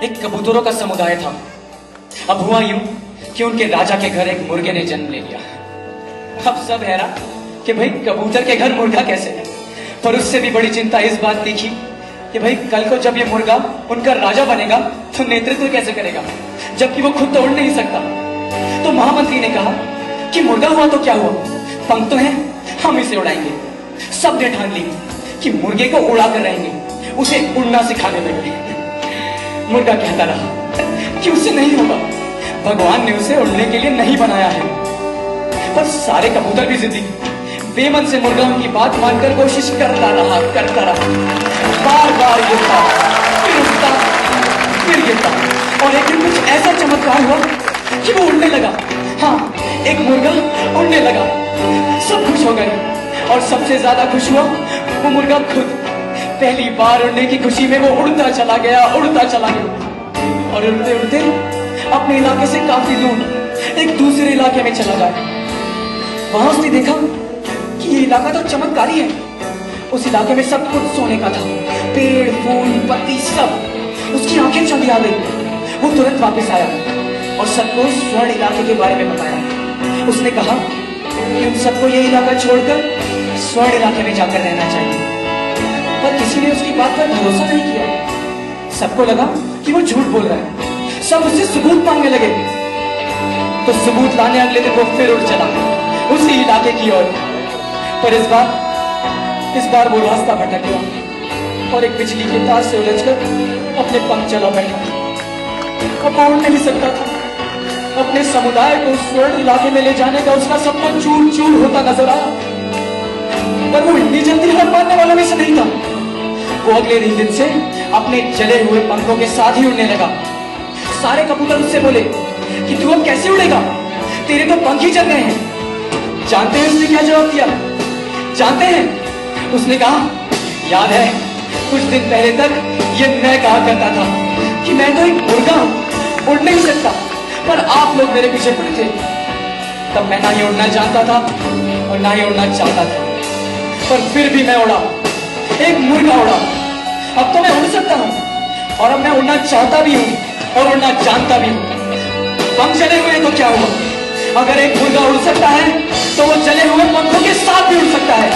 एक कबूतरों का समुदाय था। अब हुआ यूं कि उनके राजा के घर एक मुर्गे ने जन्म ले लिया। अब सब हैरान कि भाई कबूतर के घर मुर्गा कैसे है। पर उससे भी बड़ी चिंता इस बात की थी कि भाई कल को जब ये मुर्गा उनका राजा बनेगा तो नेतृत्व कैसे करेगा, जबकि वो खुद तो उड़ नहीं सकता। तो महामंत्री ने कहा कि मुर्गा हुआ तो क्या हुआ, पंख तो है, हम इसे उड़ाएंगे। सब ने ठान ली कि मुर्गे को उड़ा कर रहेंगे, उसे उड़ना सिखाने लगे। मुर्गा कहता रहा कि उससे नहीं होगा, भगवान ने उसे उड़ने के लिए नहीं बनाया है। पर सारे कबूतर भी जिद्दी, बेमन से मुर्गा उनकी बात मानकर कोशिश करता रहा। बार बार गिरता, फिर उठता, फिर गिरता, और एक दिन कुछ ऐसा चमत्कार हुआ कि वो उड़ने लगा। हाँ, एक मुर्गा उड़ने लगा। सब खुश हो गए और सबसे ज्यादा खुश हुआ वो मुर्गा खुद। पहली बार उड़ने की खुशी में वो उड़ता चला गया और उड़ते उड़ते अपने इलाके से काफी दूर एक दूसरे इलाके में चला गया। वहां उसने देखा कि ये इलाका तो चमत्कारी है। उस इलाके में सब कुछ सोने का था, पेड़ फूल पत्ती सब। उसकी आंखें चंदी आ गई। वो तुरंत वापस आया और सबको स्वर्ण इलाके के बारे में बताया। उसने कहा कि उन सबको ये इलाका छोड़कर स्वर्ण इलाके में जाकर रहना चाहिए। पर किसी ने उसकी बात पर भरोसा नहीं किया। सबको लगा कि वो झूठ बोल रहा है। सब उससे सबूत मांगने लगे। तो सबूत लाने अगले दिन वो फिर उड़ चला उसी इलाके की ओर। पर इस बार वो रास्ता भटक गया और एक बिजली के तार से उलझकर अपने पंख चला बैठा। अब वो उड़ नहीं सकता था। अपने समुदाय को स्वर्ण इलाके में ले जाने का उसका सपना चूर चूर होता नजर आया। पर वो इतनी जल्दी हार मानने वालों में से नहीं था। वो अगले दिन से अपने जले हुए पंखों के साथ ही उड़ने लगा। सारे कबूतर उससे बोले कि तू अब कैसे उड़ेगा, तेरे तो पंख ही जल गए हैं। जानते हैं उसने क्या जवाब दिया? जानते हैं उसने कहा, याद है कुछ दिन पहले तक ये मैं कहा करता था कि मैं तो एक मुर्गा हूं, उड़ नहीं सकता, पर आप लोग मेरे पीछे पड़े थे। तब मैं ना ही उड़ना जानता था और ना ही उड़ना चाहता था, पर फिर भी मैं उड़ा, एक मुर्गा उड़ा। अब तो मैं उड़ सकता हूं और अब मैं उड़ना चाहता भी हूं और उड़ना जानता भी हूं। पंख जले हुए तो क्या हुआ, अगर एक मुर्गा उड़ सकता है तो वो जले हुए पंखों के साथ भी उड़ सकता है।